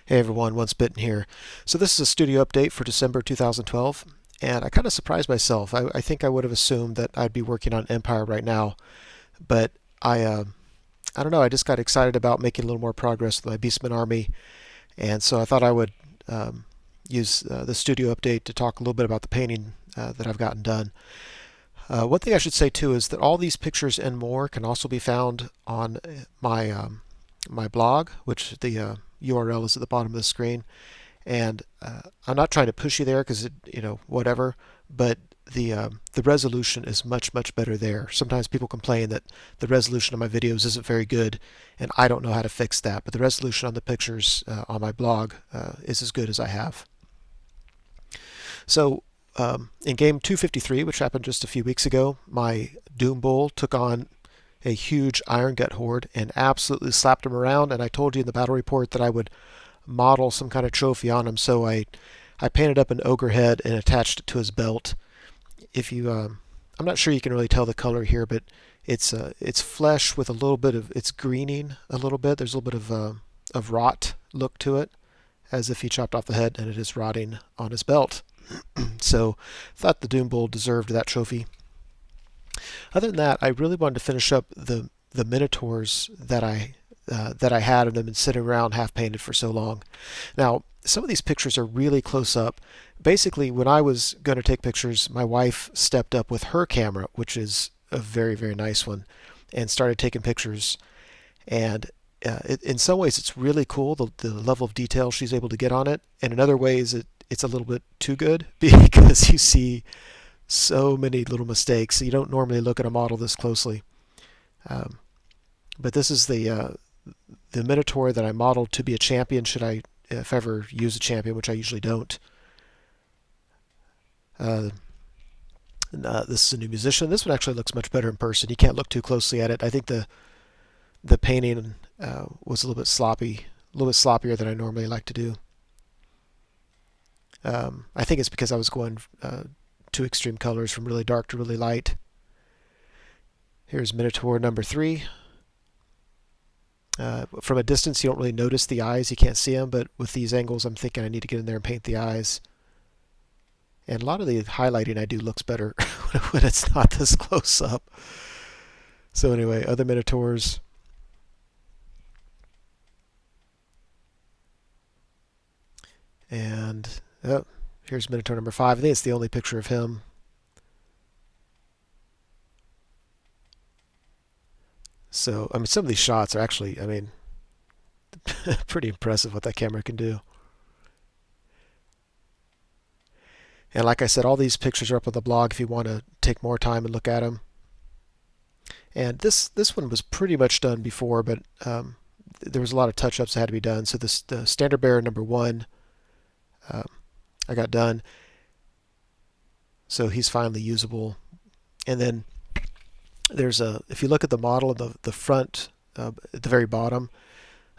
Hey everyone, Once Bitten here. So this is a studio update for December 2012, and I kind of surprised myself. I think I would have assumed that I'd be working on Empire right now, but I don't know. I just got excited about making a little more progress with my Beastmen army, and so I thought I would use the studio update to talk a little bit about the painting that I've gotten done. One thing I should say too is that all these pictures and more can also be found on my blog, which the URL is at the bottom of the screen. And I'm not trying to push you there because whatever, but the resolution is much better there. Sometimes people complain that the resolution of my videos isn't very good, and I don't know how to fix that. But the resolution on the pictures on my blog is as good as I have. So in game 253, which happened just a few weeks ago, my Doom Bull took on a huge Iron Gut horde and absolutely slapped him around. And I told you in the battle report that I would model some kind of trophy on him, so I painted up an ogre head and attached it to his belt. If you, I'm not sure you can really tell the color here, but it's flesh with a little bit of, it's greening a little bit. There's a little bit of rot look to it, as if he chopped off the head and it is rotting on his belt. So I thought the Doom Bull deserved that trophy. Other than that, I really wanted to finish up the Minotaurs that I had, and they've been sitting around half painted for so long. Now, some of these pictures are really close up. Basically, when I was going to take pictures, my wife stepped up with her camera, which is a very nice one, and started taking pictures. And in some ways, it's really cool, the level of detail she's able to get on it. And in other ways, it's a little bit too good because you see so many little mistakes. You don't normally look at a model this closely. But this is the Minotaur that I modeled to be a champion should I, if ever, use a champion, which I usually don't. This is a new musician. This one actually looks much better in person. You can't look too closely at it. I think the painting was a little bit sloppy, a little bit sloppier than I normally like to do. I think it's because I was going to extreme colors from really dark to really light. Here's Minotaur number 3. From a distance, you don't really notice the eyes. You can't see them, but with these angles, I'm thinking I need to get in there and paint the eyes. And a lot of the highlighting I do looks better when it's not this close up. So anyway, other Minotaurs. And here's Minotaur number 5. I think it's the only picture of him. So, I mean, some of these shots are actually, I mean, pretty impressive what that camera can do. And like I said, all these pictures are up on the blog if you want to take more time and look at them. And this one was pretty much done before, but there was a lot of touch-ups that had to be done. So the standard bearer number 1, I got done. So he's finally usable. And then there's if you look at the model of the front at the very bottom,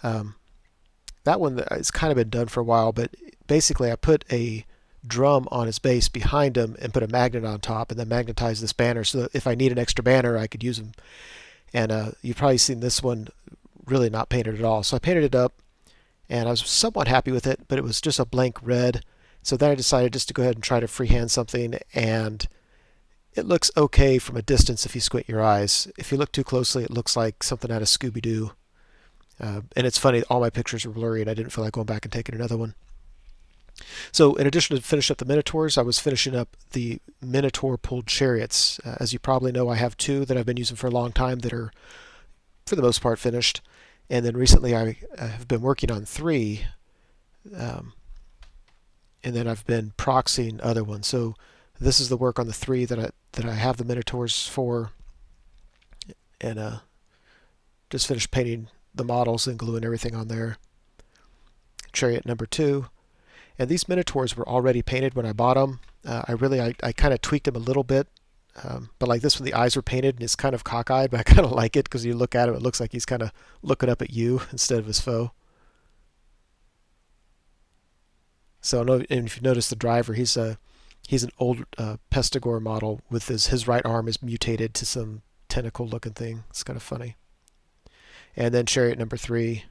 that one has kind of been done for a while, but basically I put a drum on his base behind him and put a magnet on top and then magnetized this banner so that if I need an extra banner I could use them. And you've probably seen this one really not painted at all. So I painted it up and I was somewhat happy with it, but it was just a blank red. So then I decided just to go ahead and try to freehand something, and it looks okay from a distance if you squint your eyes. If you look too closely, it looks like something out of Scooby-Doo. And it's funny, all my pictures were blurry and I didn't feel like going back and taking another one. So in addition to finish up the Minotaurs, I was finishing up the Minotaur pulled chariots. As you probably know, I have 2 that I've been using for a long time that are, for the most part, finished. And then recently I have been working on 3, and then I've been proxying other ones. So this is the work on the 3 that I have the Minotaurs for, and just finished painting the models and gluing everything on there. Chariot number 2. And these Minotaurs were already painted when I bought them. I kind of tweaked them a little bit, but like this one, the eyes were painted and it's kind of cockeyed, but I kind of like it because you look at him, it looks like he's kind of looking up at you instead of his foe. So and if you notice the driver, he's an old Pestigore model with his right arm is mutated to some tentacle looking thing. It's kind of funny. And then chariot number 3.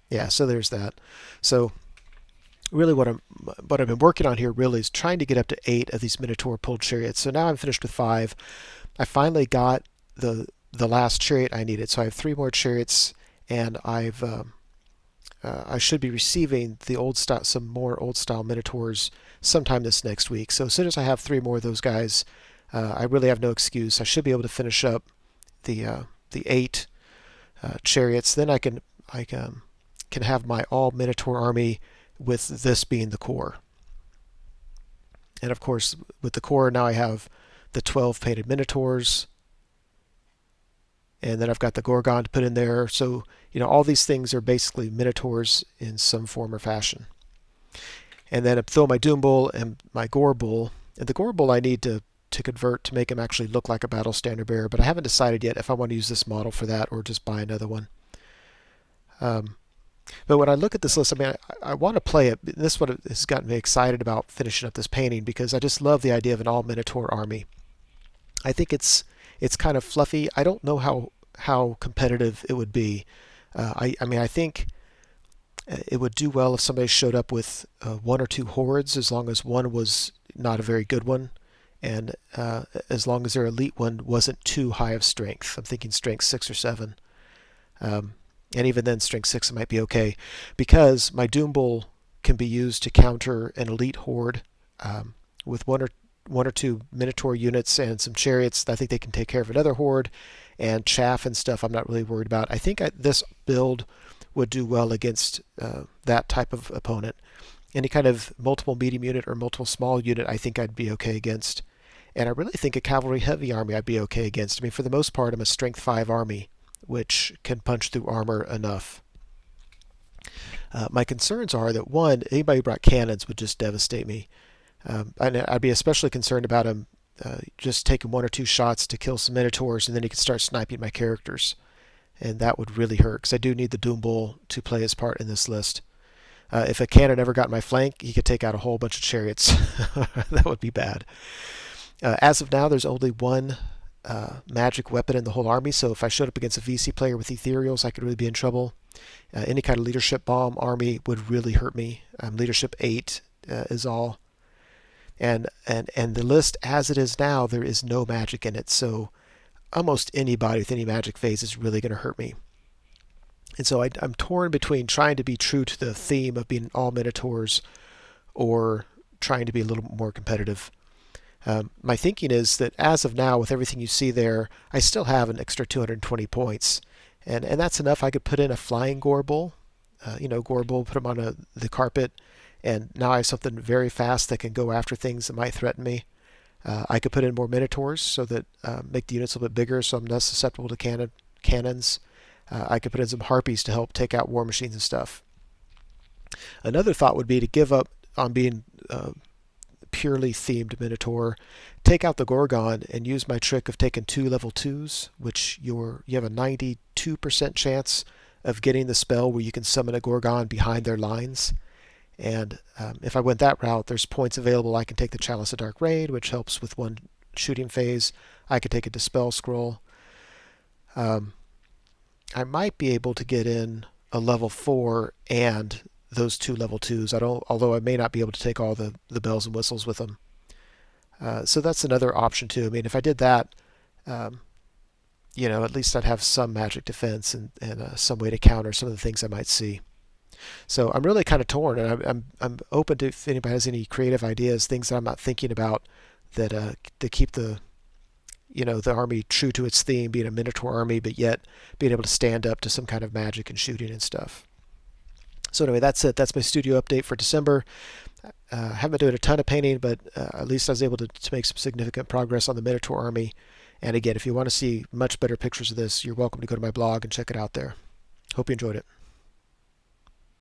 Yeah, so there's that. So really what I've been working on here really is trying to get up to 8 of these Minotaur pulled chariots. So now I'm finished with 5. I finally got the last chariot I needed. So I have 3 more chariots, and I should be receiving the old style, some more old style Minotaurs sometime this next week. So as soon as I have 3 more of those guys, I really have no excuse. I should be able to finish up the 8 chariots. Then I can have my all Minotaur army with this being the core. And of course, with the core now I have the 12 painted Minotaurs, and then I've got the Gorgon to put in there. So all these things are basically Minotaurs in some form or fashion. And then I throw my Doom Bull and my Gore Bull. And the Gore Bull I need to convert to make him actually look like a battle standard bearer, but I haven't decided yet if I want to use this model for that or just buy another one. But when I look at this list, I mean, I want to play it. This is what has gotten me excited about finishing up this painting, because I just love the idea of an all Minotaur army. I think it's kind of fluffy. I don't know how competitive it would be. I mean, I think it would do well if somebody showed up with 1 or 2 hordes, as long as one was not a very good one, and as long as their elite one wasn't too high of strength. I'm thinking strength 6 or 7. And even then, strength 6 might be okay, because my Doom Bull can be used to counter an elite horde with one or two Minotaur units and some chariots. I think they can take care of another horde, and chaff and stuff I'm not really worried about. I think this build would do well against that type of opponent. Any kind of multiple medium unit or multiple small unit I think I'd be okay against. And I really think a cavalry heavy army I'd be okay against. I mean, for the most part, I'm a strength 5 army, which can punch through armor enough. My concerns are that, one, anybody who brought cannons would just devastate me. I'd be especially concerned about him just taking 1 or 2 shots to kill some Minotaurs, and then he could start sniping my characters. And that would really hurt, because I do need the Doom Bull to play his part in this list. If a cannon ever got my flank, he could take out a whole bunch of chariots. That would be bad. As of now, there's only 1 magic weapon in the whole army, so if I showed up against a VC player with ethereals, I could really be in trouble. Any kind of leadership bomb army would really hurt me. Leadership 8 is all. And the list as it is now, there is no magic in it, so almost anybody with any magic phase is really going to hurt me. And so I'm torn between trying to be true to the theme of being all Minotaurs or trying to be a little more competitive. My thinking is that as of now, with everything you see there, I still have an extra 220 points. And that's enough. I could put in a flying Gore Bull, Gore Bull, put him on the carpet, and now I have something very fast that can go after things that might threaten me. I could put in more Minotaurs so that make the units a little bit bigger, so I'm less susceptible to cannons. I could put in some Harpies to help take out war machines and stuff. Another thought would be to give up on being purely themed Minotaur, take out the Gorgon, and use my trick of taking 2 level 2s, which you have a 92% chance of getting the spell where you can summon a Gorgon behind their lines. And if I went that route, there's points available. I can take the Chalice of Dark Raid, which helps with 1 shooting phase. I could take a Dispel Scroll. I might be able to get in a level 4 and those 2 level 2s. Although I may not be able to take all the bells and whistles with them. So that's another option too. I mean, if I did that, at least I'd have some magic defense and some way to counter some of the things I might see. So I'm really kind of torn, and I'm open to if anybody has any creative ideas, things that I'm not thinking about that to keep the army true to its theme, being a Minotaur army, but yet being able to stand up to some kind of magic and shooting and stuff. So anyway, that's it. That's my studio update for December. Haven't been doing a ton of painting, but at least I was able to make some significant progress on the Minotaur army. And again, if you want to see much better pictures of this, you're welcome to go to my blog and check it out there. Hope you enjoyed it.